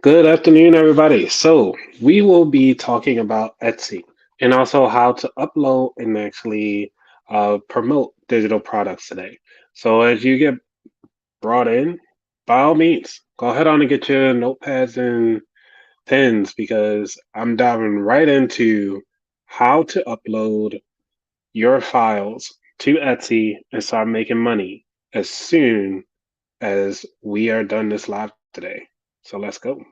Good afternoon, everybody. So, we will be talking about Etsy and also how to upload and actually promote digital products today. So, as you get brought in, by all means, go ahead on and get your notepads and pens because I'm diving right into how to upload your files to Etsy and start making money as soon as we are done this live today. So, let's go.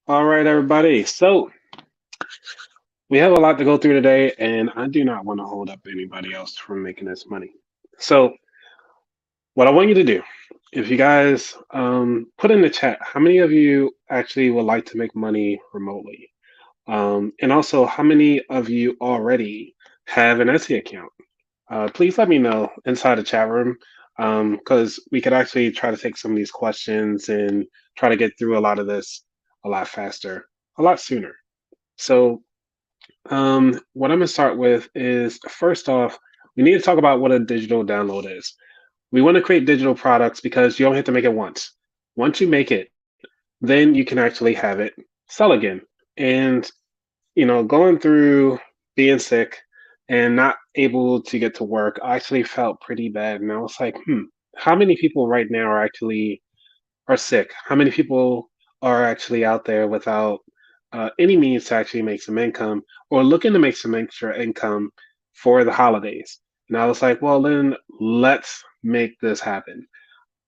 All right, everybody. So, we have a lot to go through today, and I do not want to hold up anybody else from making this money. So, what I want you to do, if you guys put in the chat, how many of you actually would like to make money remotely? And also, how many of you already have an Etsy account? Please let me know inside the chat room because we could actually try to take some of these questions and try to get through a lot of this a lot faster, a lot sooner. So, what I'm going to start with is first off, we need to talk about what a digital download is. We want to create digital products because you only have to make it once. Once you make it, then you can actually have it sell again. And, going through being sick and not able to get to work, I actually felt pretty bad. And I was like, how many people right now are sick? How many people are actually out there without any means to actually make some income or looking to make some extra income for the holidays? And I was like, well, then let's make this happen.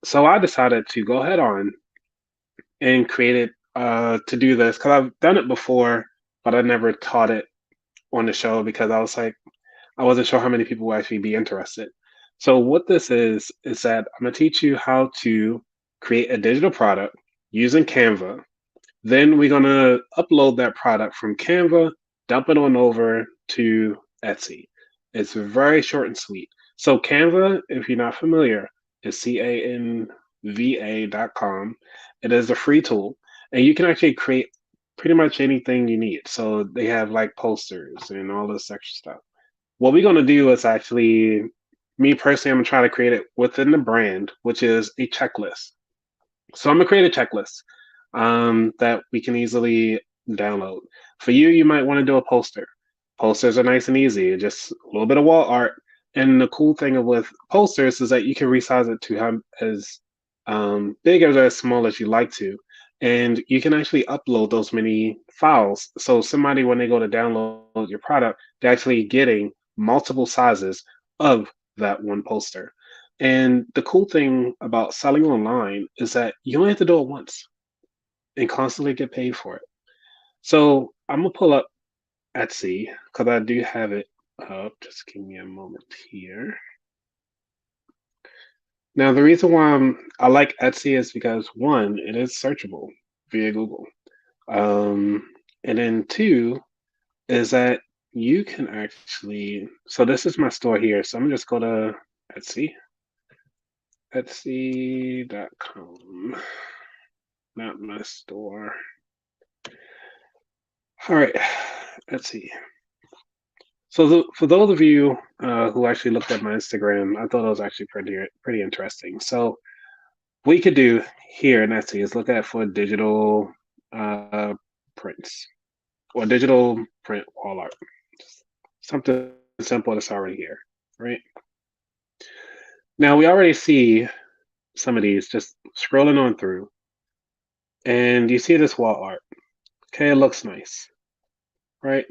So I decided to go ahead on and create it to do this because I've done it before, but I never taught it on the show because I was like, I wasn't sure how many people would actually be interested. So what this is that I'm gonna teach you how to create a digital product using Canva. Then we're gonna upload that product from Canva, dump it on over to Etsy. It's very short and sweet. So Canva, if you're not familiar, is canva.com. It is a free tool, and you can actually create pretty much anything you need. So they have like posters and all this extra stuff. What we're gonna do is actually, me personally, I'm gonna try to create it within the brand, which is a checklist. So I'm gonna create a checklist that we can easily download. For you, you might want to do a poster. Posters are nice and easy, just a little bit of wall art. And the cool thing with posters is that you can resize it to have as big or as small as you like to. And you can actually upload those many files. So somebody, when they go to download your product, they're actually getting multiple sizes of that one poster. And the cool thing about selling online is that you only have to do it once and constantly get paid for it. So I'm gonna pull up Etsy because I do have it up. Just give me a moment here. Now, the reason why I like Etsy is because one, it is searchable via Google. And then two is that you can actually, so this is my store here. So I'm gonna just go to Etsy, Etsy.com, not my store. All right, Etsy. So for those of you who actually looked at my Instagram, I thought it was actually pretty interesting. So what you could do here in Etsy is look at for digital prints or digital print wall art. Something simple that's already here, right? Now we already see some of these just scrolling on through, and you see this wall art. Okay, it looks nice, right?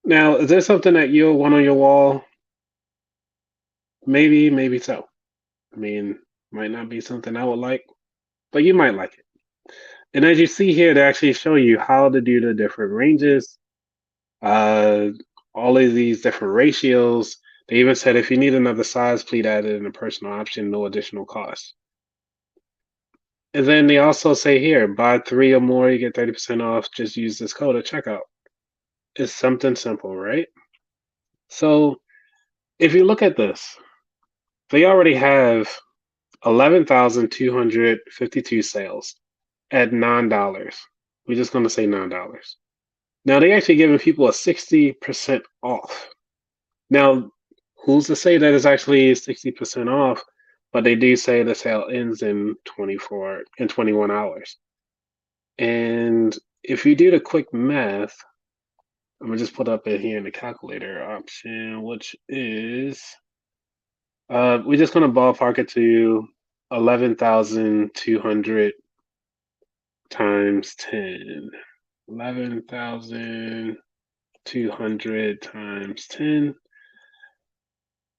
Now, is there something that you'll want on your wall? Maybe, maybe so. I mean, might not be something I would like, but you might like it. And as you see here, they actually show you how to do the different ranges, uh, all of these different ratios. They even said if you need another size, please add it in a personal option, no additional cost. And then they also say here, buy three or more, you get 30% off. Just use this code at checkout. It's something simple, right? So if you look at this, they already have 11,252 sales at $9. We're just going to say $9. Now they actually giving people a 60% off. Now, who's to say that it's actually 60% off? But they do say the sale ends in 21 hours. And if you do the quick math, I'm gonna just put up in here in the calculator option, which is we're just gonna ballpark it to 11,200 times 10. 11,200 times 10.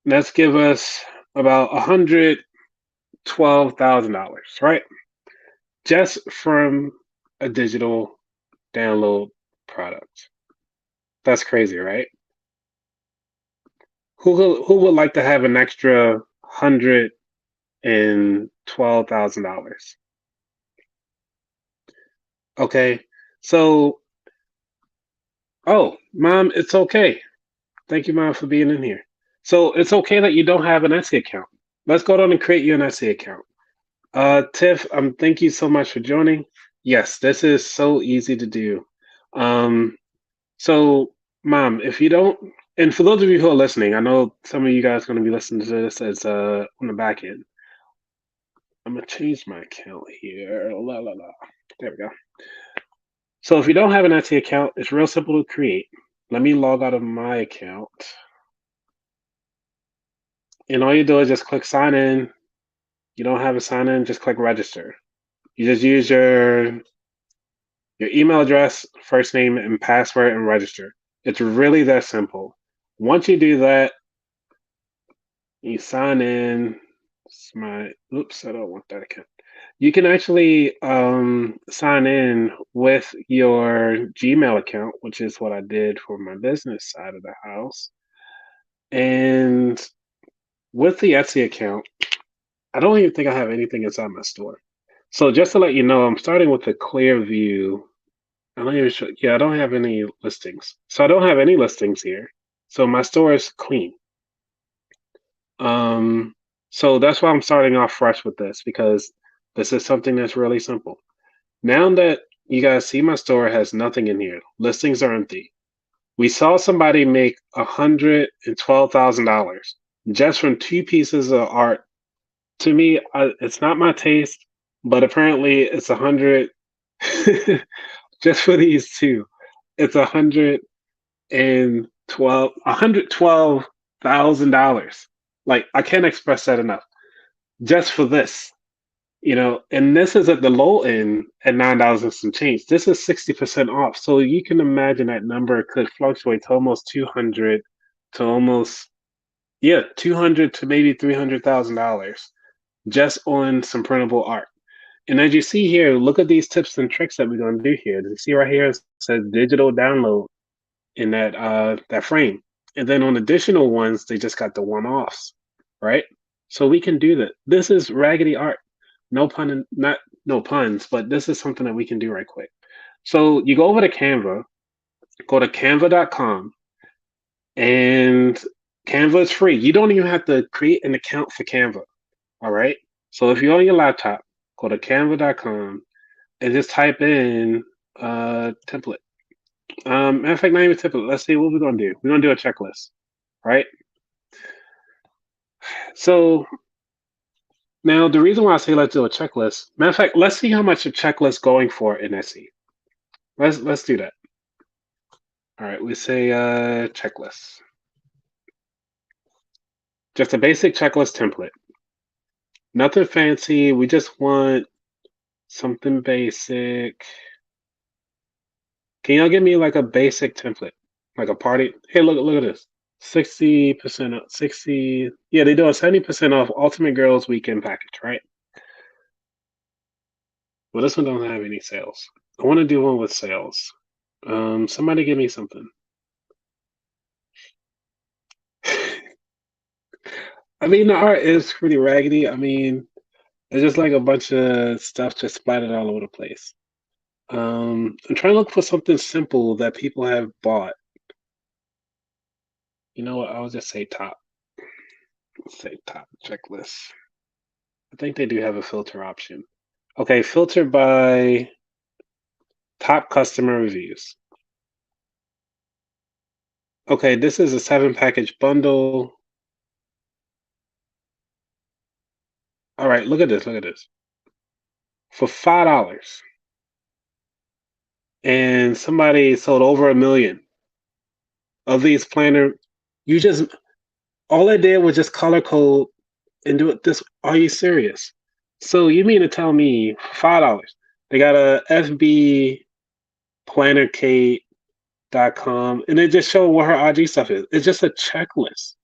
Let's give us about $112,000, right? Just from a digital download product. That's crazy, right? Who would like to have an extra $112,000? Okay, so oh, mom, it's okay. Thank you, mom, for being in here. So it's okay that you don't have an Etsy account. Let's go down and create you an Etsy account. Tiff, thank you so much for joining. Yes, this is so easy to do. Um, so, mom, if you don't, and for those of you who are listening, I know some of you guys are going to be listening to this as on the back end. I'm gonna change my account here. La la la. There we go. So if you don't have an Etsy account, it's real simple to create. Let me log out of my account. And all you do is just click sign in. You don't have a sign in, just click register. You just use your email address, first name, and password and register. It's really that simple. Once you do that, you sign in. Oops, I don't want that account. You can actually sign in with your Gmail account, which is what I did for my business side of the house. And with the Etsy account, I don't even think I have anything inside my store. So just to let you know, I'm starting with a clear view. I'm not even sure. Yeah, I don't have any listings. So I don't have any listings here. So my store is clean. Um, so that's why I'm starting off fresh with this because this is something that's really simple. Now that you guys see my store has nothing in here, listings are empty. We saw somebody make $112,000 just from two pieces of art. To me, it's not my taste, but apparently it's 100 just for these two. It's $112,000. Like I can't express that enough. Just for this, and this is at the low end at $9 and some change. This is 60% off. So you can imagine that number could fluctuate to almost 200 to almost Yeah, 200 to maybe $300,000 just on some printable art. And as you see here, look at these tips and tricks that we're going to do here. You see right here it says digital download in that frame. And then on additional ones, they just got the one-offs, right? So we can do that. This is raggedy art. No pun, not no puns, but this is something that we can do right quick. So you go over to Canva, go to canva.com, and Canva is free. You don't even have to create an account for Canva. All right. So if you're on your laptop, go to canva.com and just type in template. Matter of fact, not even template. Let's see what we're gonna do. We're gonna do a checklist, right? So now the reason why I say let's do a checklist, matter of fact, let's see how much a checklist going for in SE. Let's do that. All right, we say checklist. Just a basic checklist template. Nothing fancy. We just want something basic. Can y'all give me like a basic template? Like a party? Hey, look at this. 60% off, 60. Yeah, they do a 70% off Ultimate Girls Weekend package, right? Well, this one don't have any sales. I want to do one with sales. Somebody give me something. I mean, the art is pretty raggedy. I mean, it's just like a bunch of stuff just splattered all over the place. I'm trying to look for something simple that people have bought. You know what? I'll just say top. Let's say top checklist. I think they do have a filter option. Okay, filter by top customer reviews. Okay, this is a 7 package bundle. All right, look at this. Look at this. For $5. And somebody sold over 1 million of these planner. You just all I did was just color code and do it this. Are you serious? So you mean to tell me $5? They got a FB plannerkate.com and it just showed what her IG stuff is. It's just a checklist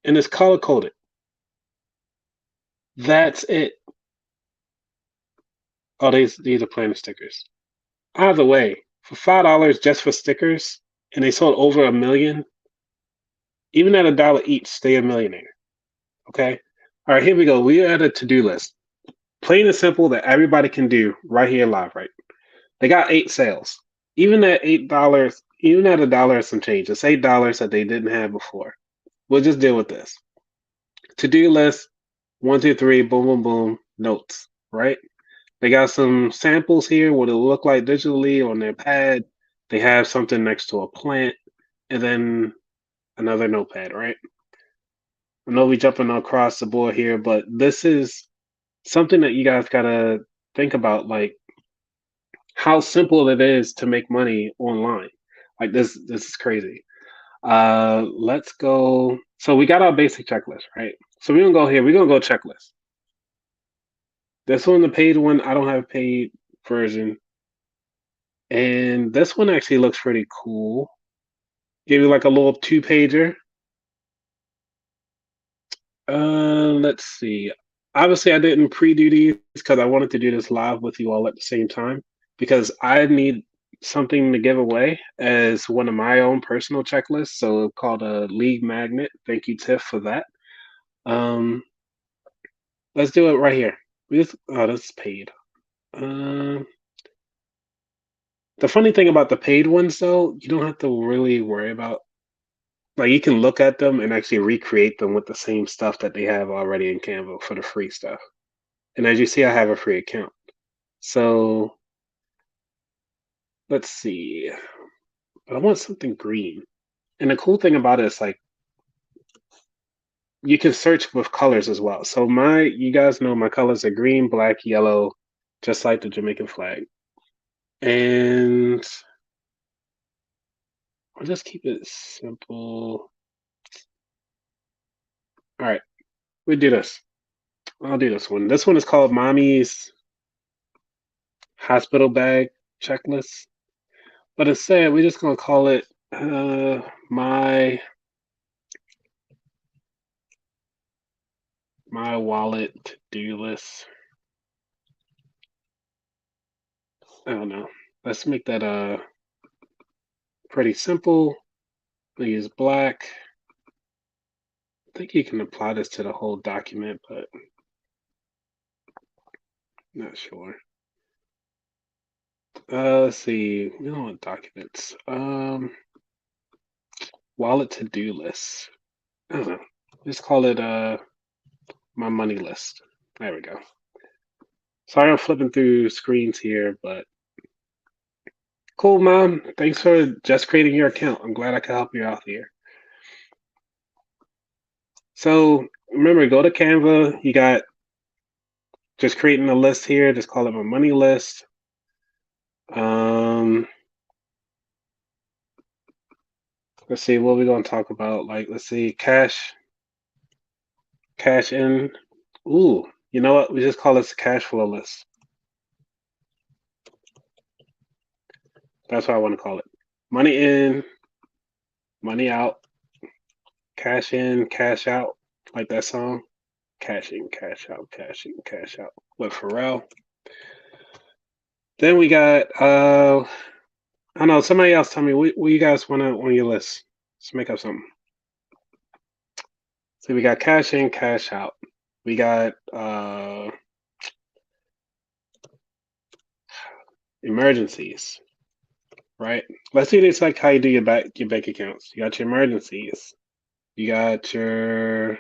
and it's color coded. That's it. Oh, these are planner stickers. Either way, for $5 just for stickers, and they sold over 1 million, even at $1 each, they a millionaire. Okay. All right, here we go. We are at a to-do list. Plain and simple that everybody can do right here live, right? They got 8 sales. Even at $8, even at $1 some change, it's $8 that they didn't have before. We'll just deal with this. To-do list, 1, 2, 3, boom, boom, boom, notes, right? They got some samples here, what it'll look like digitally on their pad. They have something next to a plant, and then another notepad, right? I know we jumping across the board here, but this is something that you guys gotta think about, like how simple it is to make money online. Like this is crazy. Let's go. So we got our basic checklist, right? So we're gonna go here. We're gonna go checklist. This one, the paid one, I don't have a paid version. And this one actually looks pretty cool. Give you like a little 2 pager. Let's see. Obviously, I didn't pre-do these because I wanted to do this live with you all at the same time because I need something to give away as one of my own personal checklists. So called a league magnet. Thank you, Tiff, for that. Um, let's do it right here. Oh, this is paid. Um, the funny thing about the paid ones, though, you don't have to really worry about. Like you can look at them and actually recreate them with the same stuff that they have already in Canva for the free stuff. And as you see, I have a free account. So let's see. But I want something green. And the cool thing about it is like you can search with colors as well. So you guys know my colors are green, black, yellow, just like the Jamaican flag. And I'll just keep it simple. All right, we do this. I'll do this one. This one is called Mommy's Hospital Bag Checklist. But instead, we're just gonna call it my My wallet to-do list. I don't know. Let's make that pretty simple. We use black. I think you can apply this to the whole document, but not sure. Let's see. We don't want documents. Wallet to-do list. I don't know. Just call it my money list. There we go. Sorry I'm flipping through screens here, but cool, Mom. Thanks for just creating your account. I'm glad I could help you out here. So remember, go to Canva. You got just creating a list here. Just call it my money list. Um, let's see what we're gonna talk about. Like, let's see, cash in. Ooh, you know what? We just call this a cash flow list. That's what I want to call it. Money in, money out, cash in, cash out, like that song. Cash in, cash out, cash in, cash out. With Pharrell. Then we got I don't know, somebody else tell me what you guys want on your list. Let's make up something. So we got cash in, cash out. We got emergencies, right? Let's do this like how you do your bank accounts. You got your emergencies. You got your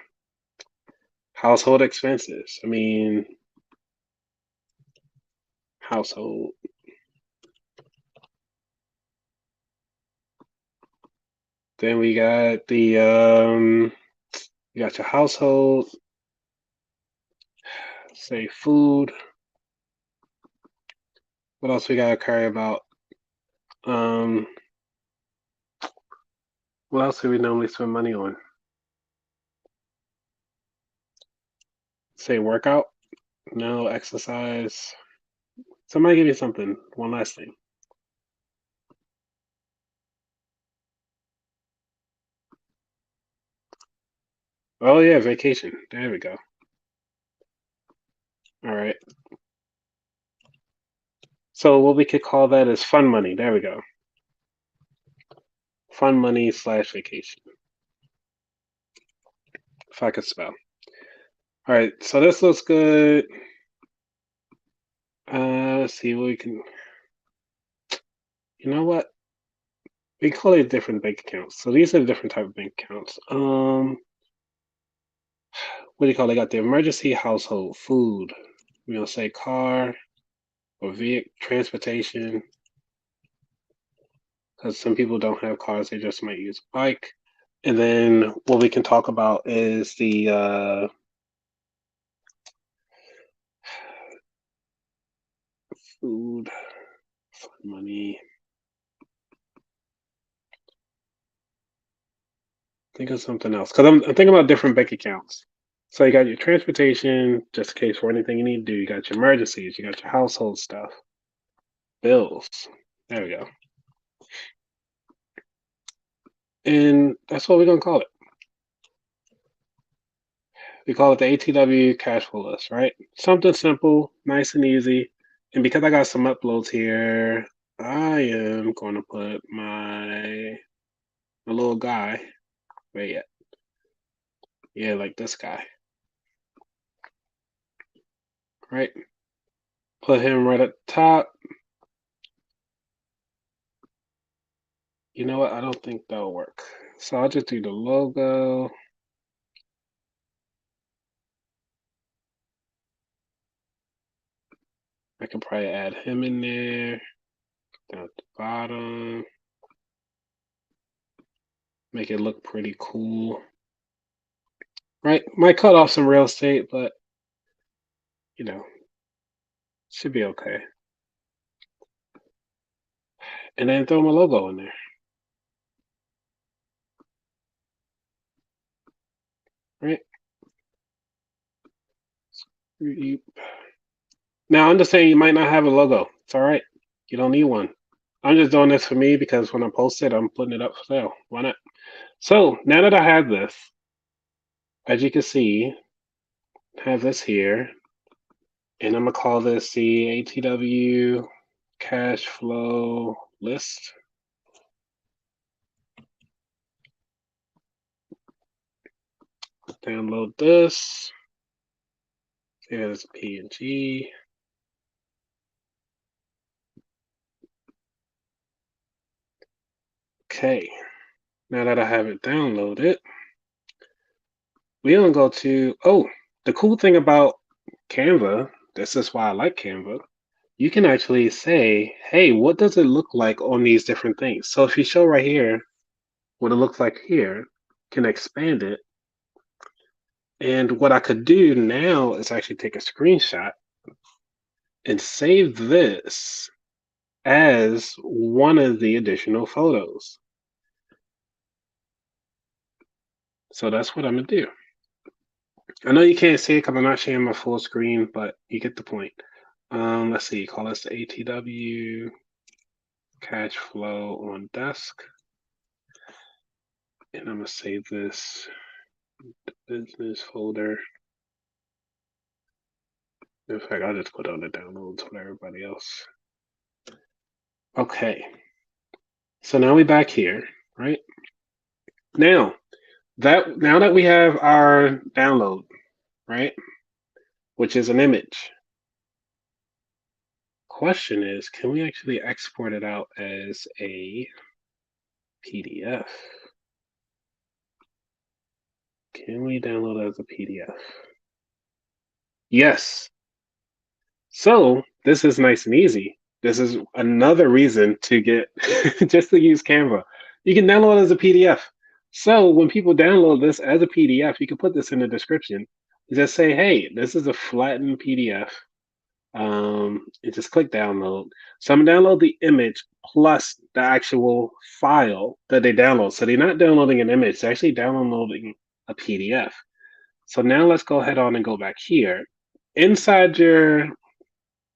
household expenses. I mean, household. Then we got the you got your household, say food. What else we gotta care about? Um, what else do we normally spend money on? Say workout? No, exercise. Somebody give me something. One last thing. Oh yeah, vacation. There we go. All right. So what we could call that is fun money. There we go. Fun money slash vacation. If I could spell. All right. So this looks good. Let's see what we can. You know what? We call it different bank accounts. So these are the different type of bank accounts. What do you call it? They got the emergency household, food. We're gonna say car or vehicle transportation, because some people don't have cars, they just might use a bike. And then what we can talk about is the food, money. Think of something else, because I'm thinking about different bank accounts. So you got your transportation, just in case for anything you need to do. You got your emergencies, you got your household stuff, bills. There we go. And that's what we're gonna call it. We call it the ATW cash flow list, right? Something simple, nice and easy. And because I got some uploads here, I am going to put my little guy. Wait, yeah, like this guy, right? Put him right at the top. You know what? I don't think that'll work. So I'll just do the logo. I can probably add him in there down at the bottom. Make it look pretty cool. Right? Might cut off some real estate, but you know, should be okay. And then throw my logo in there. Right? Now I'm just saying you might not have a logo. It's all right. You don't need one. I'm just doing this for me because when I post it, I'm putting it up for sale. Why not? So now that I have this, as you can see, have this here, and I'm gonna call this the ATW cash flow list. Download this. Save it as a PNG. Okay, now that I have it downloaded, we're gonna go to, oh, the cool thing about Canva, this is why I like Canva, you can actually say, hey, what does it look like on these different things? So if you show right here what it looks like here, can expand it. And what I could do now is actually take a screenshot and save this as one of the additional photos. So that's what I'm gonna do. I know you can't see it because I'm not sharing my full screen, but you get the point. Let's see, call this the ATW cash flow on desk. And I'm gonna save this business folder. In fact, I'll just put on the downloads for everybody else. Okay. So now we're back here, right? Now that we have our download, right? Which is an image. Question is, can we actually export it out as a PDF? Can we download it as a PDF? Yes. So this is nice and easy. This is another reason to get just to use Canva. You can download it as a PDF. So when people download this as a PDF, you can put this in the description. Just say, hey, this is a flattened PDF. And just click download. So I'm gonna download the image plus the actual file that they download. So they're not downloading an image, they're actually downloading a PDF. So now let's go ahead on and go back here. Inside your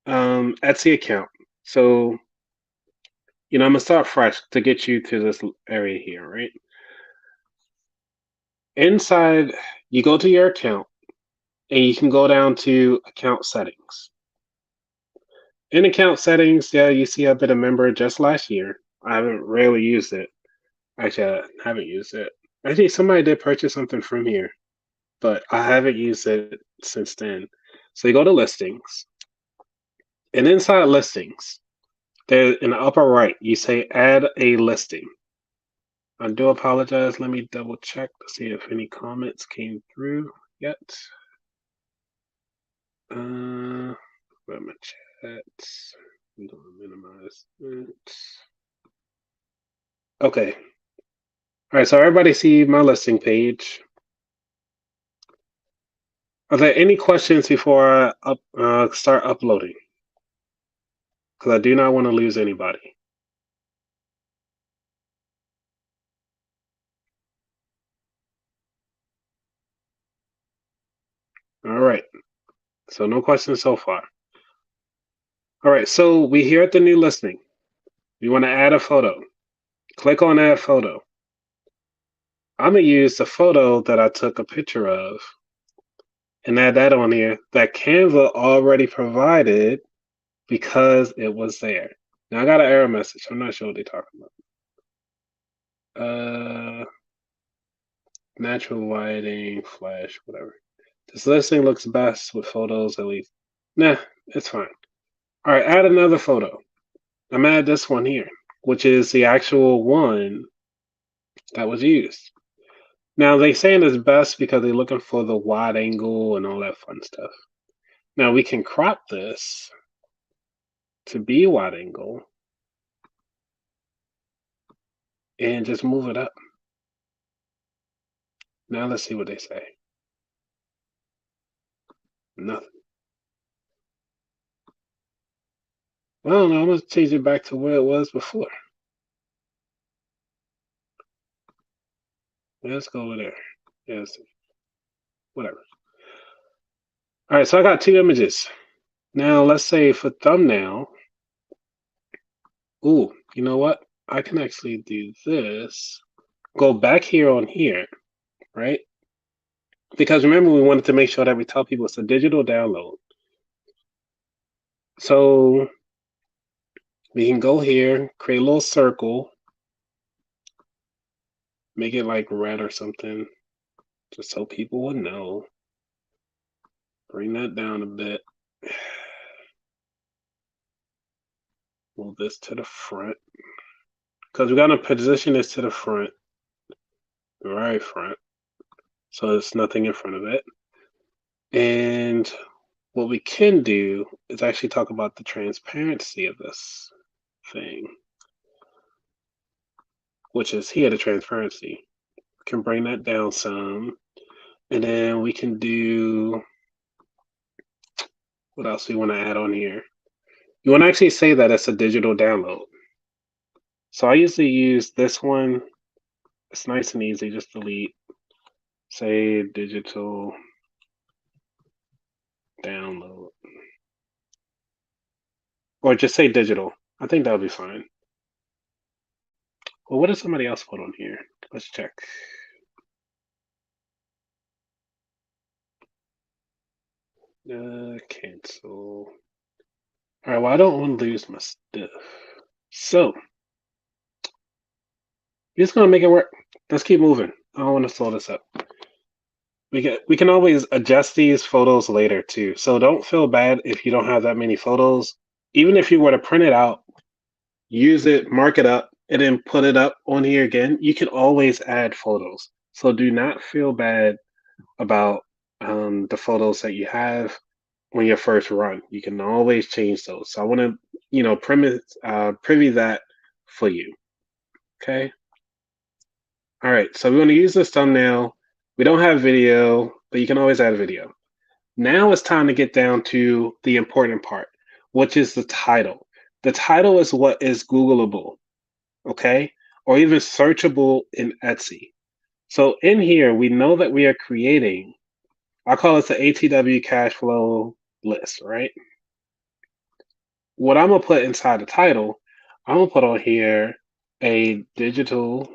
Etsy account. So, I'm gonna start fresh to get you to this area here, right? Inside, you go to your account and you can go down to account settings. In account settings, yeah, you see I've been a member just last year. I haven't really used it. Actually, I haven't used it. Actually, somebody did purchase something from here, but I haven't used it since then. So you go to listings, and inside listings, there in the upper right, you say add a listing. I do apologize. Let me double check to see if any comments came through yet. Where my chats? I'm gonna minimize it. Okay. All right. So everybody see my listing page. Are there any questions before I start uploading? Because I do not want to lose anybody. All right. So no questions so far. All right. So we here at the new listing. We want to add a photo. Click on add photo. I'm gonna use the photo that I took a picture of and add that on here that Canva already provided because it was there. Now I got an error message. I'm not sure what they're talking about. Natural lighting, flash, whatever. This listing looks best with photos at least. Nah, it's fine. All right, add another photo. I'm gonna add this one here, which is the actual one that was used. Now they saying it's best because they're looking for the wide angle and all that fun stuff. Now we can crop this to be wide angle and just move it up. Now let's see what they say. Nothing. Well, no, I'm gonna change it back to where it was before. Let's go over there. Yes, whatever. All right, so I got two images. Now let's say for thumbnail. Ooh, you know what? I can actually do this. Go back here on here, right? Because remember, we wanted to make sure that we tell people it's a digital download. So we can go here, create a little circle, make it like red or something, just so people would know. Bring that down a bit. Move this to the front. Because we're going to position this to the front, the very front. So there's nothing in front of it. And what we can do is actually talk about the transparency of this thing, which is here, the transparency. We can bring that down some. And then we can do, what else we want to add on here? You want to actually say that it's a digital download. So I usually use this one. It's nice and easy, just delete, say digital download. Or just say digital. I think that'll be fine. Well, what does somebody else put on here? Let's check. Cancel. All right, well, I don't want to lose my stuff. So, we're just going to make it work. Let's keep moving. I don't want to slow this up. We can always adjust these photos later too. So don't feel bad if you don't have that many photos. Even if you were to print it out, use it, mark it up, and then put it up on here again, you can always add photos. So do not feel bad about the photos that you have on your first run. You can always change those. So I want to, privy that for you. Okay. All right. So we're going to use this thumbnail. We don't have video, but you can always add video. Now it's time to get down to the important part, which is the title. The title is what is Googleable, okay? Or even searchable in Etsy. So in here, we know that we are creating, I call it the ATW cash flow list, right? What I'm gonna put inside the title, I'm gonna put on here a digital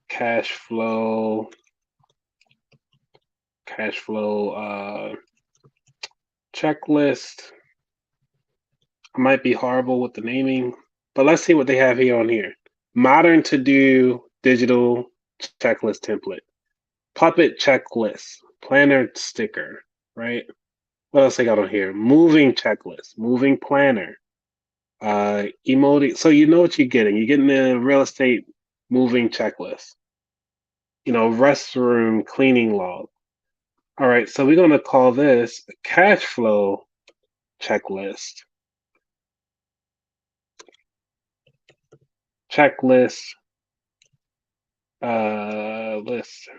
cash flow checklist. I might be horrible with the naming, but let's see what they have here on here. Modern to do digital checklist template, puppet checklist, planner sticker, right? What else they got on here? Moving checklist, moving planner, emoji. So you know what you're getting. You're getting the real estate moving checklist. Restroom cleaning log. All right, so we're gonna call this a cash flow checklist. Checklist list.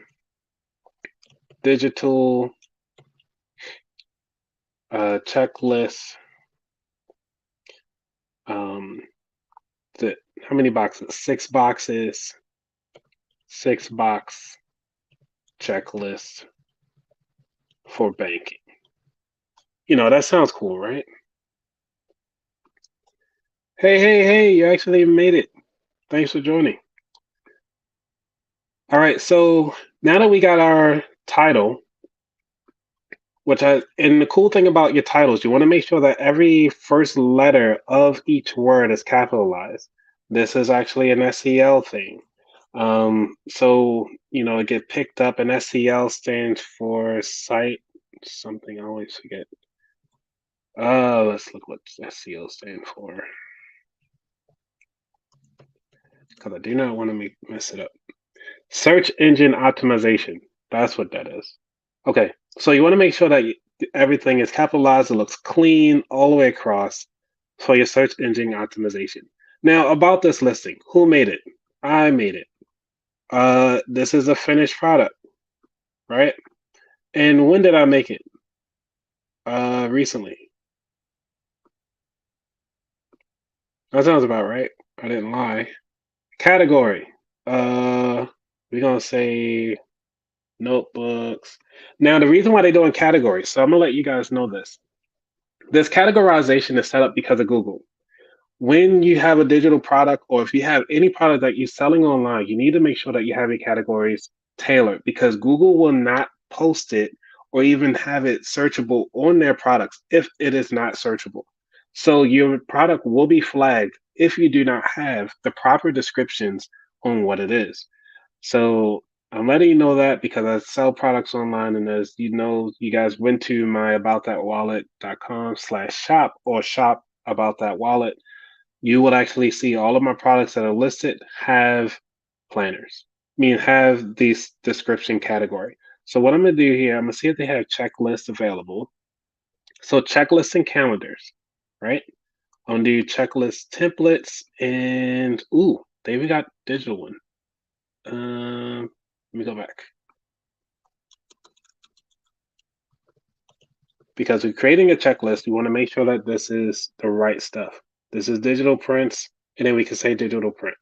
Digital checklist. How many boxes? 6 boxes. 6-box checklist for banking. That sounds cool, right? Hey, you actually made it. Thanks for joining. All right, so now that we got our title, and the cool thing about your titles, you want to make sure that every first letter of each word is capitalized. This is actually an SEL thing. So, it get picked up, and SEL stands for site something. I always forget. Let's look what SEO stands for, because I do not want to mess it up. Search engine optimization. That's what that is. Okay, so you want to make sure that everything is capitalized, it looks clean all the way across for your search engine optimization. Now, about this listing, who made it? I made it. This is a finished product, right? And when did I make it? Recently. That sounds about right. I didn't lie. Category. We're gonna say notebooks. Now, the reason why they're doing categories, so I'm gonna let you guys know this. This categorization is set up because of Google. When you have a digital product, or if you have any product that you're selling online, you need to make sure that you have your categories tailored because Google will not post it or even have it searchable on their products if it is not searchable. So your product will be flagged if you do not have the proper descriptions on what it is. So I'm letting you know that because I sell products online, and as you know, you guys went to my aboutthatwallet.com/shop or shop about that wallet, you will actually see all of my products that are listed have planners. I mean, have these description category. So what I'm gonna do here, I'm gonna see if they have checklists available. So checklists and calendars, right? I'm gonna do checklist templates and ooh, they even got digital one. Let me go back because we're creating a checklist. We want to make sure that this is the right stuff. This is digital prints, and then we can say digital print.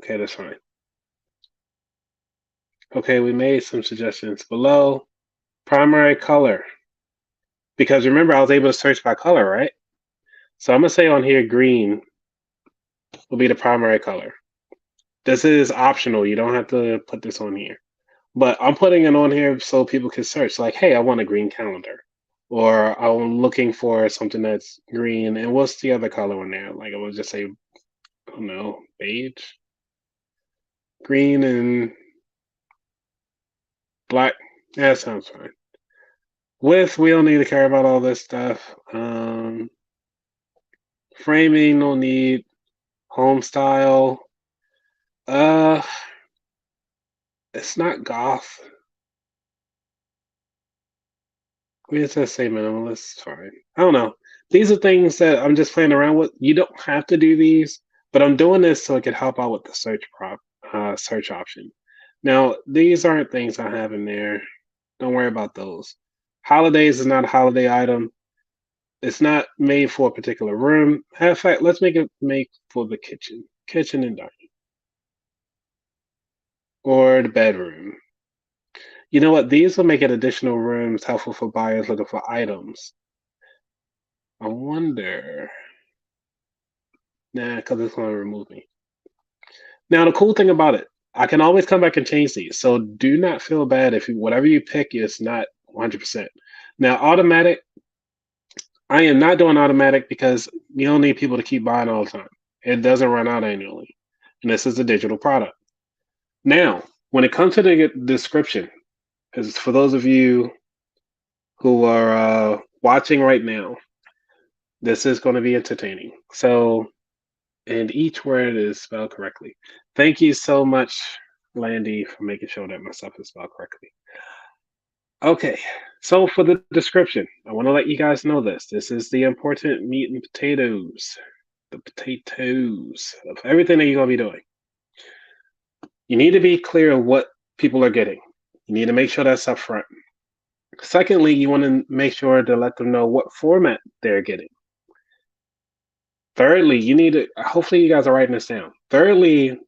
Okay, that's fine. Okay, we made some suggestions below. Primary color, because remember I was able to search by color, right? So I'm gonna say on here green will be the primary color. This is optional. You don't have to put this on here. But I'm putting it on here so people can search, like, hey, I want a green calendar. Or I'm looking for something that's green. And what's the other color in there? Like, I would just say, I don't know, beige, green, and black. Yeah, that sounds fine. Width, we don't need to care about all this stuff. Framing, no need. Home style. Uh, it's not goth. We just say minimalist. Fine. I don't know. These are things that I'm just playing around with. You don't have to do these, but I'm doing this so it can help out with the search option. Now, these aren't things I have in there. Don't worry about those. Holidays is not a holiday item. It's not made for a particular room. Matter of fact, let's make it made for the kitchen and dining, or the bedroom. You know what? These will make it additional rooms helpful for buyers looking for items. I wonder. Nah, because it's going to remove me. Now, the cool thing about it, I can always come back and change these. So do not feel bad if whatever you pick is not 100%. Now, automatic, I am not doing automatic because you don't need people to keep buying all the time. It doesn't run out annually. And this is a digital product. Now, when it comes to the description, as for those of you who are watching right now, this is going to be entertaining. So, and each word is spelled correctly. Thank you so much, Landy, for making sure that my stuff is spelled correctly. Okay, so for the description, I want to let you guys know this. This is the important meat and potatoes, the potatoes of everything that you're going to be doing. You need to be clear what people are getting. You need to make sure that's up front. Secondly, you want to make sure to let them know what format they're getting. Thirdly, you need to, hopefully, you guys are writing this down. Thirdly,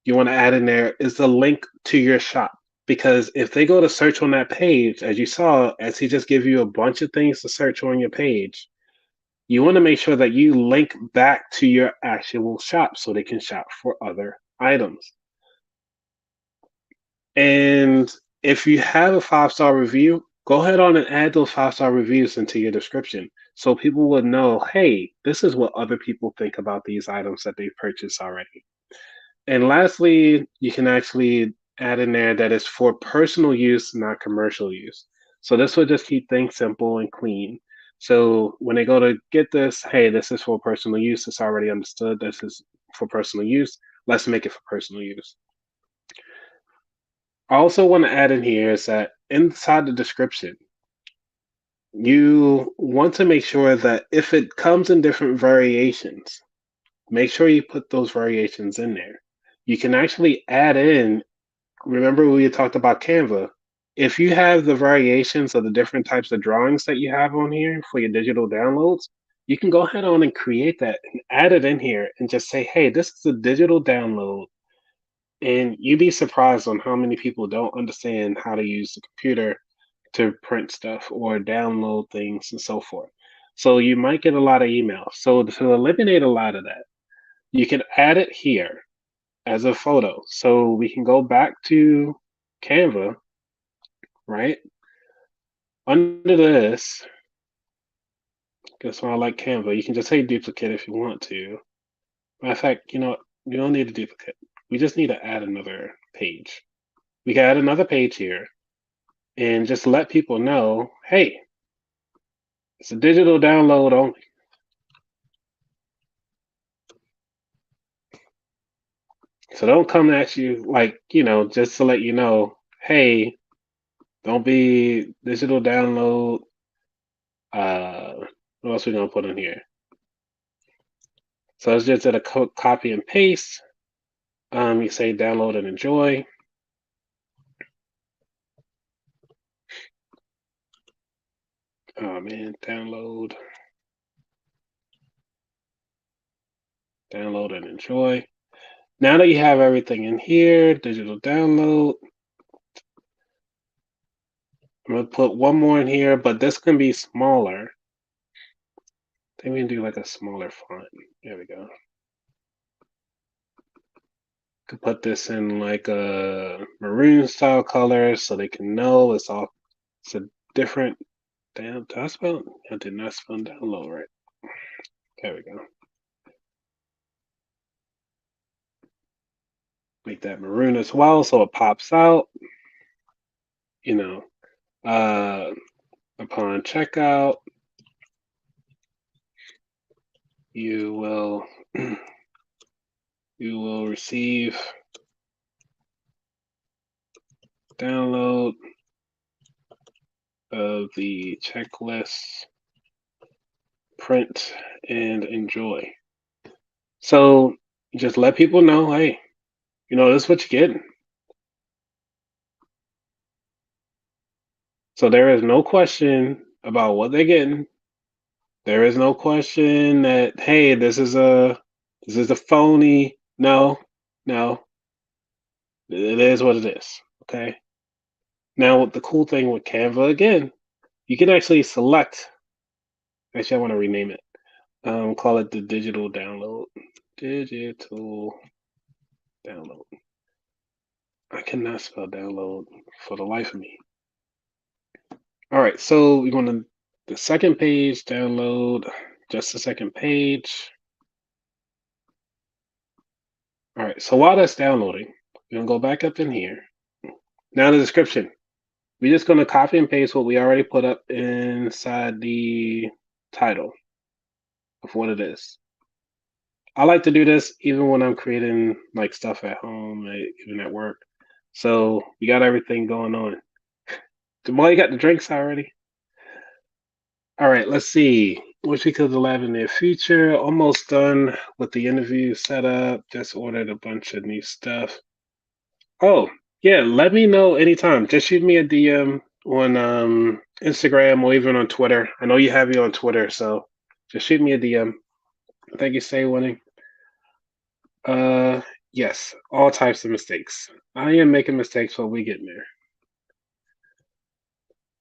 you want to add in there is the link to your shop. Because if they go to search on that page, as you saw, as he just give you a bunch of things to search on your page, you want to make sure that you link back to your actual shop so they can shop for other items. And if you have a 5-star review, go ahead on and add those 5-star reviews into your description so people will know, hey, this is what other people think about these items that they've purchased already. And lastly, you can actually add in there that it's for personal use, not commercial use. So this will just keep things simple and clean. So when they go to get this, hey, this is for personal use. It's already understood. This is for personal use. Let's make it for personal use. I also want to add in here is that inside the description, you want to make sure that if it comes in different variations, make sure you put those variations in there. You can actually add in, remember we had talked about Canva. If you have the variations of the different types of drawings that you have on here for your digital downloads, you can go ahead on and create that and add it in here and just say, hey, this is a digital download. And you'd be surprised on how many people don't understand how to use the computer to print stuff or download things and so forth. So you might get a lot of emails. So to eliminate a lot of that, you can add it here. as a photo. So we can go back to Canva, right? Under this, guess why I like Canva. You can just say duplicate if you want to. Matter of fact, you know what? We don't need a duplicate. We just need to add another page. We can add another page here and just let people know, hey, it's a digital download only. So don't come at you like, just to let you know, hey, don't be digital download. What else we gonna put in here? So it's just a copy and paste. You say download and enjoy. Oh man, download and enjoy. Now that you have everything in here, digital download, I'm gonna put one more in here, but this can be smaller. I think we can do like a smaller font. There we go. Could put this in like a maroon style color so they can know it's a different. Damn, did I spell? I did not spell download right. There we go. Make that maroon as well so it pops out. You know, upon checkout, you will you will receive download of the checklist, print and enjoy. So just let people know, hey, this is what you're getting. So there is no question about what they're getting. There is no question that, hey, this is a phony. No, no. It is what it is. Okay. Now the cool thing with Canva again, you can actually select. Actually, I want to rename it. Call it the digital download. Digital download. I cannot spell download for the life of me. All right, so we're going to the second page, download just the second page. All right, so while that's downloading, we're going to go back up in here. Now the description. We're just going to copy and paste what we already put up inside the title of what it is. I like to do this even when I'm creating like stuff at home, even at work. So we got everything going on. Well, you got the drinks already. All right, let's see. Wish we could lab in the future. Almost done with the interview setup. Just ordered a bunch of new stuff. Oh, yeah, let me know anytime. Just shoot me a DM on Instagram or even on Twitter. I know you have me on Twitter, so just shoot me a DM. Thank you, Say Winning. Uh, yes, all types of mistakes. I am making mistakes while we get there.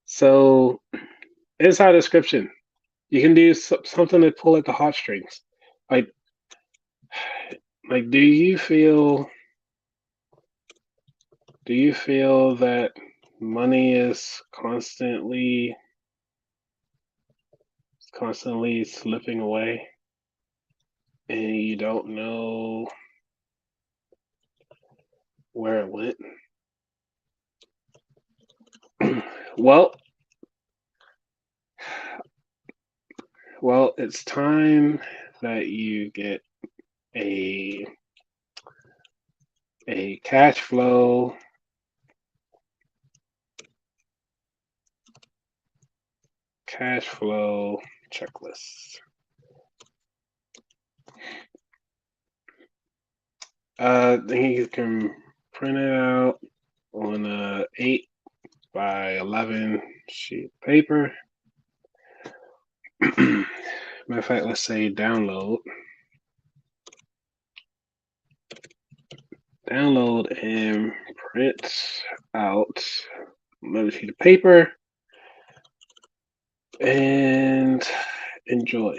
So, inside description, you can do something to pull at the heartstrings. Like, do you feel that money is constantly slipping away and you don't know where it went? Well, it's time that you get a cash flow checklist. Then you can print it out on a 8x11 sheet of paper. Matter of fact, let's say download and print out another sheet of paper and enjoy.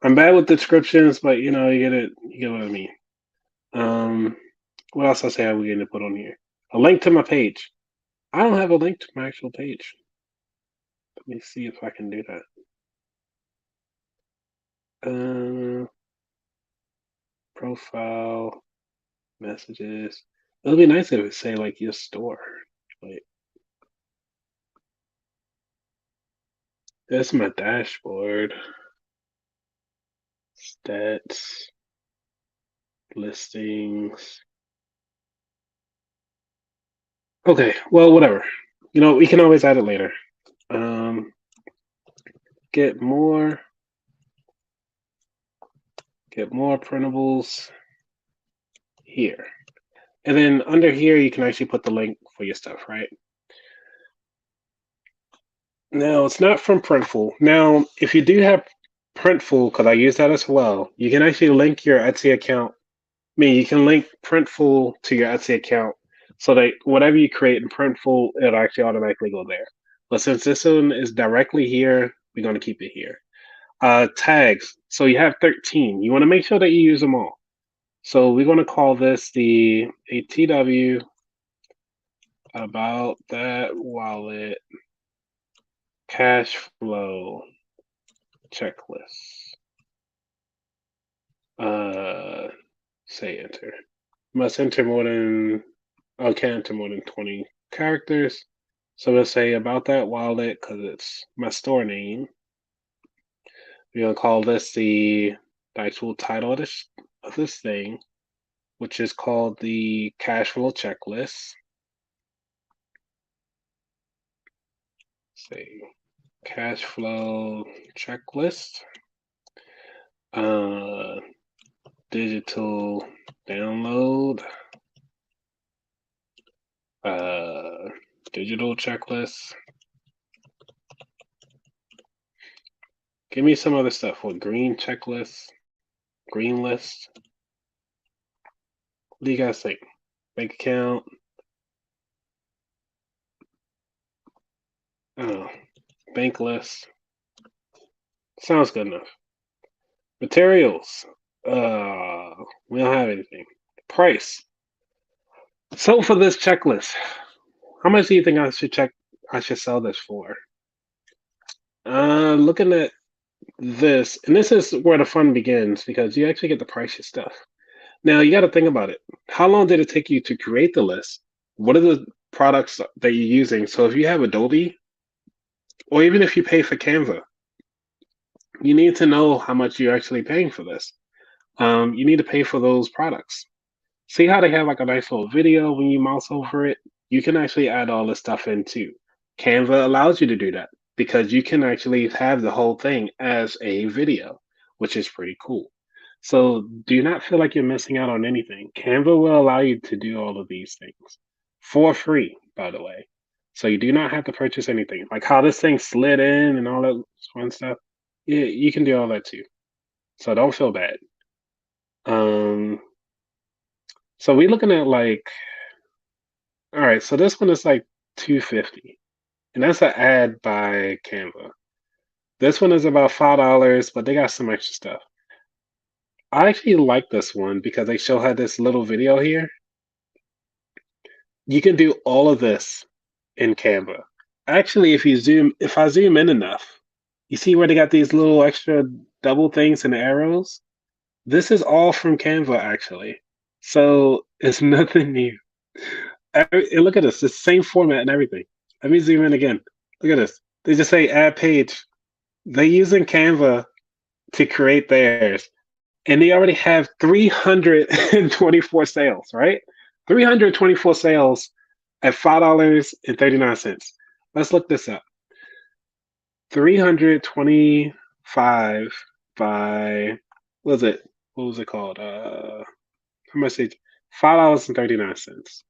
I'm bad with descriptions, but you get it. You get what I mean. Um, what else I say are we going to put on here? A link to my page. I don't have a link to my actual page. Let me see if I can do that. Profile, messages. It'll be nice if it say like your store. Like, that's my dashboard. Stats, listings. Okay, well, whatever. We can always add it later. Um, get more, get more printables here. And then under here, you can actually put the link for your stuff, right? Now, it's not from Printful. Now, if you do have Printful, because I use that as well, you can actually link your Etsy account. I mean, you can link Printful to your Etsy account so that whatever you create in Printful, it'll actually automatically go there. But since this one is directly here, we're going to keep it here. Tags. So you have 13. You want to make sure that you use them all. So we're going to call this the ATW about that wallet cash flow checklist. Say enter. Must enter more than can't enter more than 20 characters. So we'll say about that wallet because it's my store name. We're gonna call this the actual title of this thing, which is called the cash flow checklist. Say cash flow checklist. Digital download. Digital checklist. Give me some other stuff. What green checklist? Green list? What do you guys think? Bank account? Oh, bank list. Sounds good enough. Materials. We don't have anything. Price. So for this checklist, how much do you think I should sell this for? Looking at this, and this is where the fun begins because you actually get to price your stuff. Now you got to think about it. How long did it take you to create the list? What are the products that you're using? So if you have Adobe, or even if you pay for Canva, you need to know how much you're actually paying for this. You need to pay for those products. See how they have like a nice little video when you mouse over it? You can actually add all this stuff in too. Canva allows you to do that because you can actually have the whole thing as a video, which is pretty cool. So do not feel like you're missing out on anything. Canva will allow you to do all of these things for free, by the way. So you do not have to purchase anything. Like how this thing slid in and all that fun stuff. Yeah, you can do all that too. So don't feel bad. Um, so we're looking at like, all right, so this one is like 250, and that's an ad by Canva. This one is about $5, but they got some extra stuff. I actually like this one because they show how this little video here. You can do all of this in Canva. Actually, if I zoom in enough, you see where they got these little extra double things and arrows? This is all from Canva, actually. So it's nothing new. And look at this, it's the same format and everything. Let me zoom in again. Look at this. They just say add page. They're using Canva to create theirs. And they already have 324 sales, right? 324 sales at $5.39. Let's look this up. 325 by what was it? What was it called? How much is $5.39.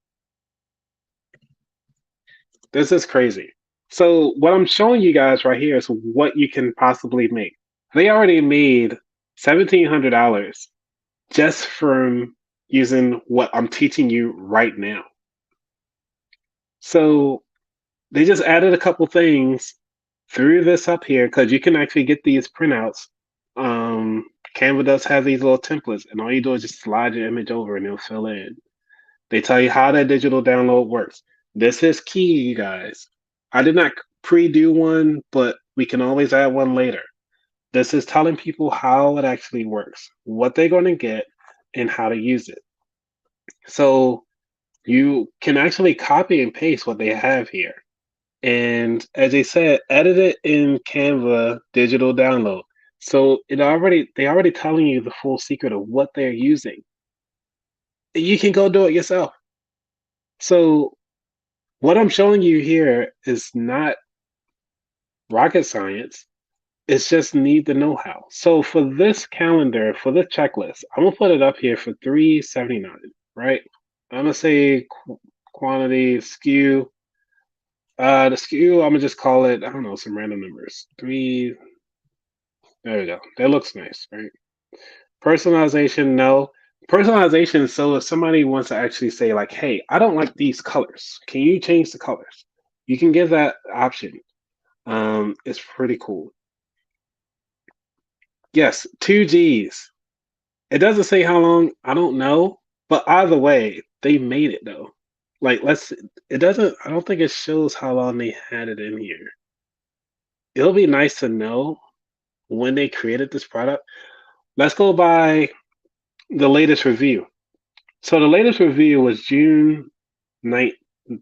This is crazy. So what I'm showing you guys right here is what you can possibly make. They already made $1,700 just from using what I'm teaching you right now. So they just added a couple things through this up here because you can actually get these printouts Canva does have these little templates, and all you do is just slide your image over and it'll fill in. They tell you how that digital download works. This is key, you guys. I did not pre-do one, but we can always add one later. This is telling people how it actually works, what they're going to get, and how to use it. So you can actually copy and paste what they have here. And as they said, edit it in Canva digital download. So they already telling you the full secret of what they're using. You can go do it yourself. So what I'm showing you here is not rocket science. It's just need the know-how. So for this calendar, for this checklist, I'm gonna put it up here for 379, right? I'm gonna say quantity SKU. The SKU, I'm gonna just call it, I don't know, some random numbers. Three. There we go. That looks nice, right? Personalization, no. Personalization, so if somebody wants to actually say, like, hey, I don't like these colors. Can you change the colors? You can give that option. It's pretty cool. Yes, 2Gs. It doesn't say how long, I don't know. But either way, they made it though. Like, it doesn't, I don't think it shows how long they had it in here. It'll be nice to know when they created this product. Let's go by the latest review. So the latest review was June 9th,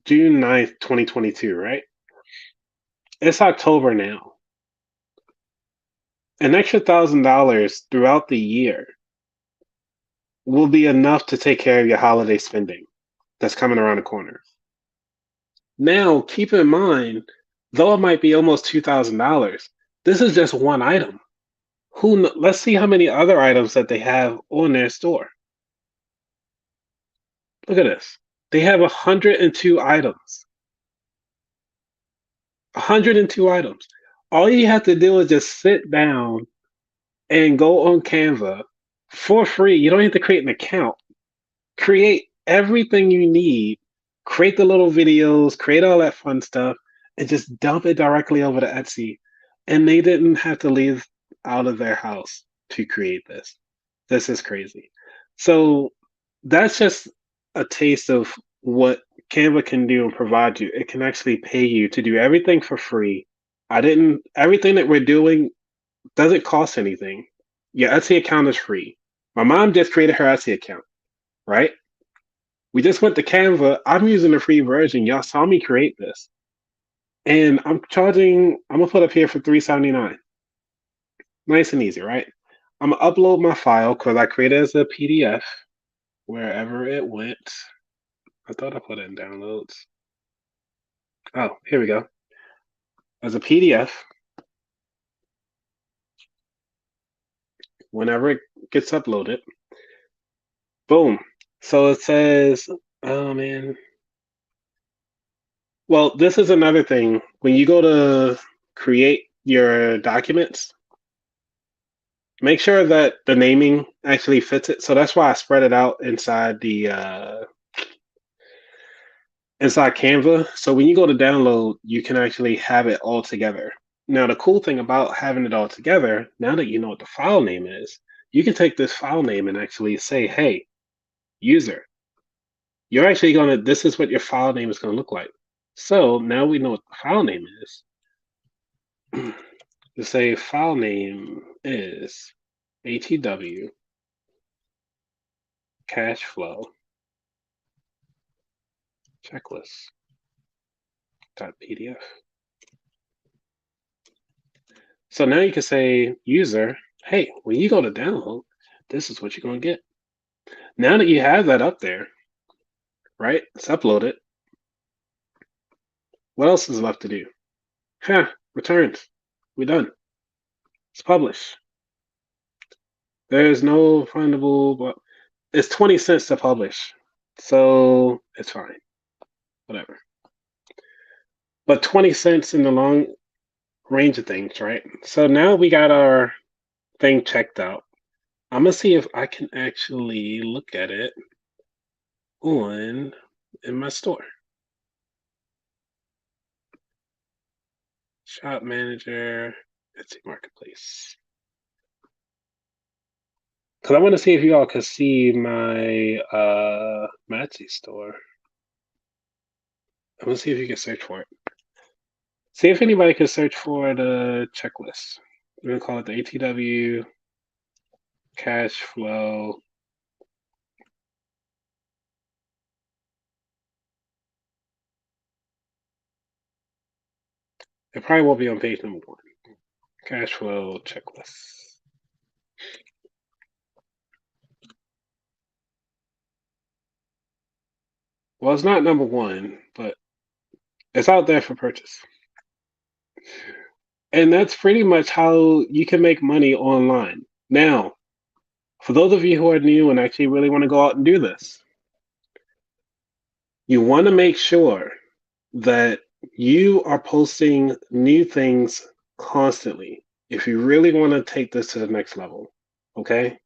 2022, right? It's October now. An extra $1,000 throughout the year will be enough to take care of your holiday spending that's coming around the corner. Now, keep in mind, though it might be almost $2,000, this is just one item. Let's see how many other items that they have on their store. Look at this. They have 102 items. 102 items. All you have to do is just sit down and go on Canva for free. You don't have to create an account. Create everything you need, create the little videos, create all that fun stuff, and just dump it directly over to Etsy. And they didn't have to leave out of their house to create this. This is crazy. So that's just a taste of what Canva can do and provide you. It can actually pay you to do everything for free. Everything that we're doing doesn't cost anything. Your Etsy account is free. My mom just created her Etsy account, right? We just went to Canva. I'm using the free version. Y'all saw me create this. And I'm gonna put up here for 379. Nice and easy, right? I'm gonna upload my file because I created it as a PDF wherever it went. I thought I put it in downloads. Oh, here we go. As a PDF, whenever it gets uploaded, boom. So it says, oh man. Well, this is another thing. When you go to create your documents, make sure that the naming actually fits it. So that's why I spread it out inside the inside Canva. So when you go to download, you can actually have it all together. Now, the cool thing about having it all together, now that you know what the file name is, you can take this file name and actually say, hey, user, you're actually this is what your file name is gonna look like. So now we know what the file name is. To say file name is ATW cash flow checklist.pdf. So now you can say, user, hey, when you go to download, this is what you're going to get. Now that you have that up there, right? Let's upload it. What else is left to do? Returns. We're done. Let's publish. There's no findable, but it's 20 cents to publish. So it's fine. Whatever. But 20 cents in the long range of things, right? So now we got our thing checked out. I'm gonna see if I can actually look at it in my store. Shop manager, Etsy marketplace. because I want to see if you all can see my Etsy store. I'm gonna see if you can search for it. See if anybody can search for the checklist. We're gonna call it the ATW cash flow. It probably won't be on page number 1. Cash flow checklist. Well, it's not number 1, but it's out there for purchase. And that's pretty much how you can make money online. Now, for those of you who are new and actually really want to go out and do this, you want to make sure that you are posting new things constantly if you really want to take this to the next level. Okay?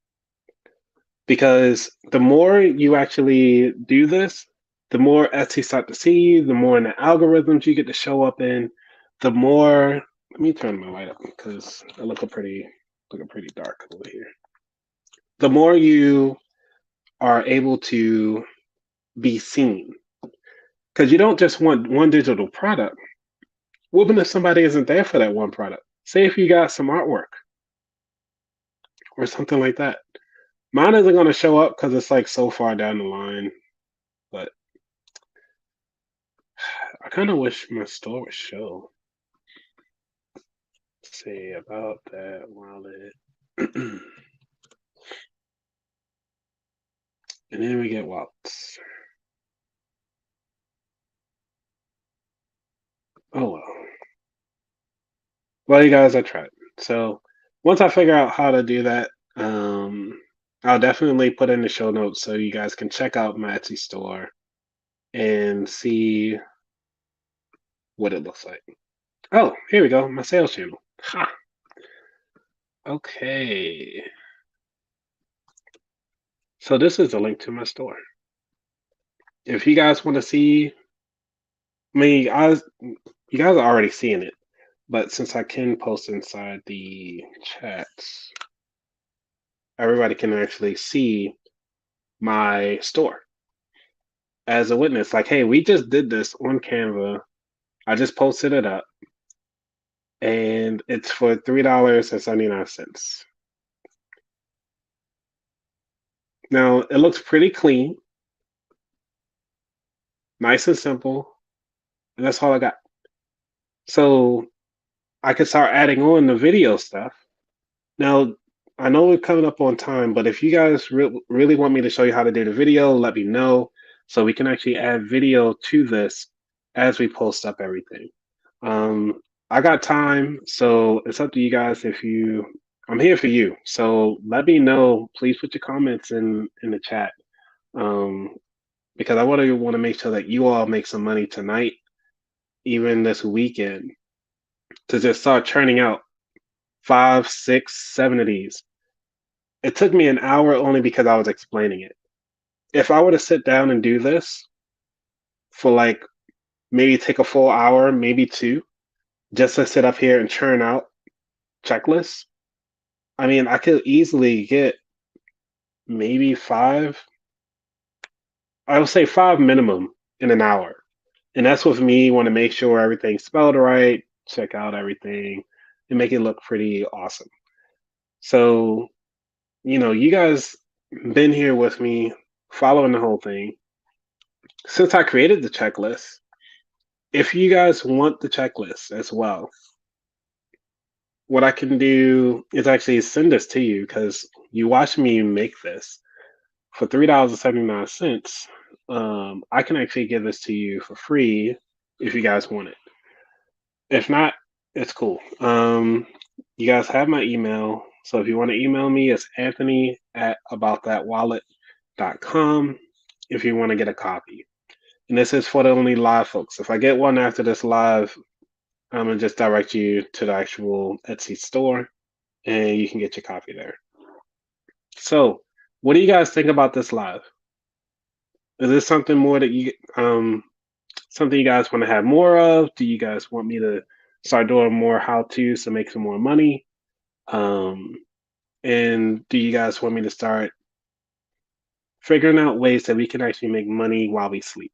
Because the more you actually do this, the more Etsy start to see you, the more in the algorithms you get to show up in, the more. Let me turn my light up because I looking pretty dark over here. The more you are able to be seen, because you don't just want one digital product. What if somebody isn't there for that one product? Say if you got some artwork or something like that. Mine isn't going to show up because it's like so far down the line, but I kind of wish my store would show. Let's see about that wallet. And then we get wallets. Oh well. Well, you guys, I tried. So once I figure out how to do that, I'll definitely put in the show notes so you guys can check out my Etsy store and see what it looks like. Oh, here we go, my sales channel. Ha. Okay. So this is a link to my store. If you guys want to see, I mean, you guys are already seeing it, but since I can post inside the chats, everybody can actually see my store as a witness. Like, hey, we just did this on Canva. I just posted it up, and it's for $3.79. Now it looks pretty clean, nice and simple, and that's all I got. So I could start adding on the video stuff. Now, I know we're coming up on time, but if you guys really want me to show you how to do the video, let me know so we can actually add video to this as we post up everything. I got time, so it's up to you guys if you. I'm here for you, so let me know. Please put your comments in the chat, um, because I want to make sure that you all make some money tonight, even this weekend, to just start churning out 5, 6, 7 of these. It took me an hour only because I was explaining it. If I were to sit down and do this for like maybe take a full hour, maybe 2, just to sit up here and churn out checklists, I mean, I could easily get maybe 5, I would say 5 minimum in an hour. And that's with me want to make sure everything's spelled right, check out everything, and make it look pretty awesome. So, you guys been here with me following the whole thing. Since I created the checklist, if you guys want the checklist as well, what I can do is actually send this to you because you watch me make this for $3.79. I can actually give this to you for free if you guys want it. If not, it's cool. You guys have my email. So if you want to email me, it's Anthony at aboutthatwallet.com if you want to get a copy. And this is for the only live folks. If I get one after this live, I'm going to just direct you to the actual Etsy store and you can get your copy there. So, what do you guys think about this live? Is this something more that something you guys want to have more of? Do you guys want me to start doing more how-tos to make some more money? And do you guys want me to start figuring out ways that we can actually make money while we sleep?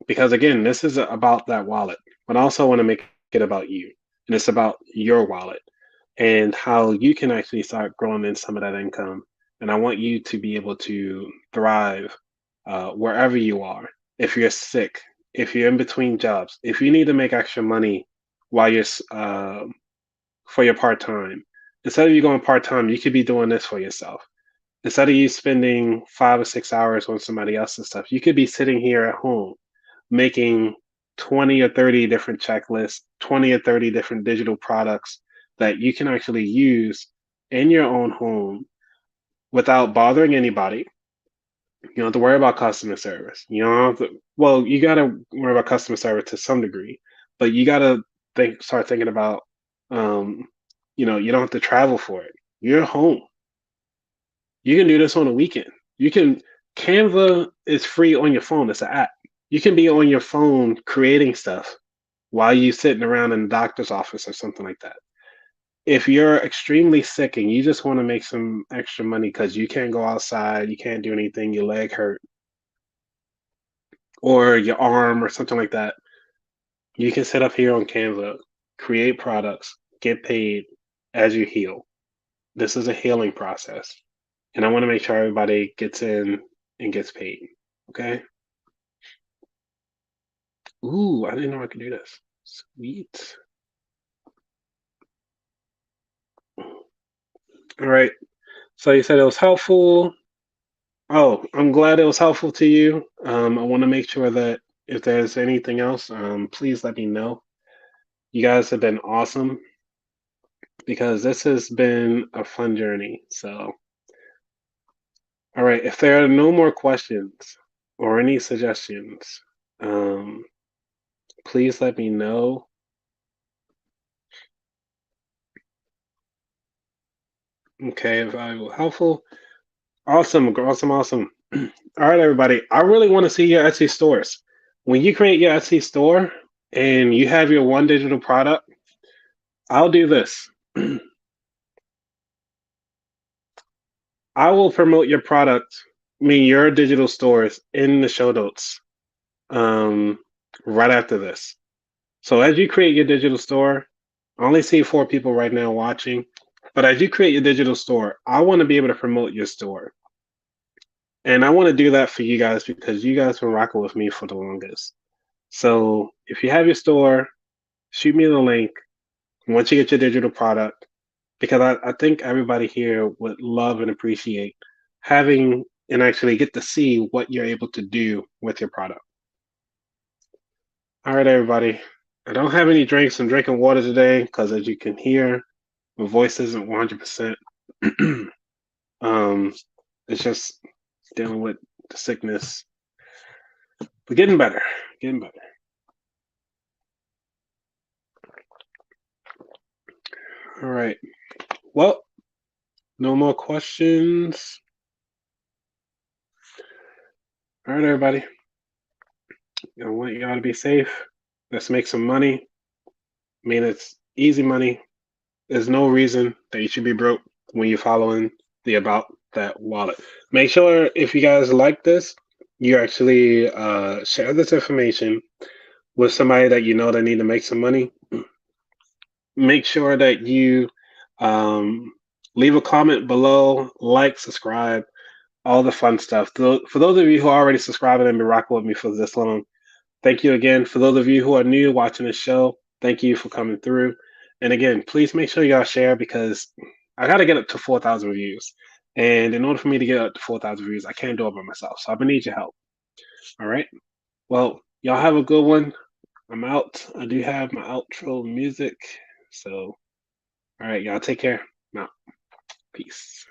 Because again, this is about that wallet, but I also want to make it about you. And it's about your wallet and how you can actually start growing in some of that income. And I want you to be able to thrive wherever you are. If you're sick, if you're in between jobs, if you need to make extra money while for your part time, instead of you going part time, you could be doing this for yourself. Instead of you spending 5 or 6 hours on somebody else's stuff, you could be sitting here at home making 20 or 30 different checklists, 20 or 30 different digital products that you can actually use in your own home without bothering anybody. You don't have to worry about customer service. You don't have to, well, you got to worry about customer service to some degree, but you got to start thinking about, um, you don't have to travel for it. You're home. You can do this on a weekend. You can, Canva is free on your phone. It's an app. You can be on your phone creating stuff while you sitting around in the doctor's office or something like that. If you're extremely sick and you just want to make some extra money because you can't go outside, you can't do anything, your leg hurt, or your arm or something like that, you can sit up here on Canva, create products, get paid as you heal. This is a healing process. And I want to make sure everybody gets in and gets paid. Okay. Ooh, I didn't know I could do this. Sweet. All right. So you said it was helpful. Oh, I'm glad it was helpful to you. I want to make sure that if there's anything else, please let me know. You guys have been awesome because this has been a fun journey. So, all right. If there are no more questions or any suggestions, um, please let me know. Okay, if I was helpful. Awesome, awesome, awesome. All right, everybody. I really want to see your Etsy stores. When you create your Etsy store and you have your one digital product, I'll do this. I will promote your product, I mean your digital stores in the show notes um, right after this. So as you create your digital store, I only see 4 people right now watching, but as you create your digital store, I want to be able to promote your store. And I want to do that for you guys because you guys been rocking with me for the longest. So if you have your store, shoot me the link once you get your digital product, because I think everybody here would love and appreciate having and actually get to see what you're able to do with your product. All right, everybody. I don't have any drinks. I'm drinking water today because, as you can hear, my voice isn't 100%. um, it's just dealing with the sickness, but getting better, getting better. All right. Well, no more questions. All right, everybody. I want y'all to be safe. Let's make some money. I mean, it's easy money. There's no reason that you should be broke when you're following the about that wallet. Make sure if you guys like this, you actually share this information with somebody that you know that need to make some money. Make sure that you um, leave a comment below, like, subscribe, all the fun stuff. For those of you who are already subscribing and been rocking with me for this long, thank you again. For those of you who are new watching this show, thank you for coming through. And again, please make sure y'all share because I got to get up to 4,000 views. And in order for me to get up to 4,000 views, I can't do it by myself. So I'm going to need your help. All right. Well, y'all have a good one. I'm out. I do have my outro music. So, all right, y'all take care. Now, peace.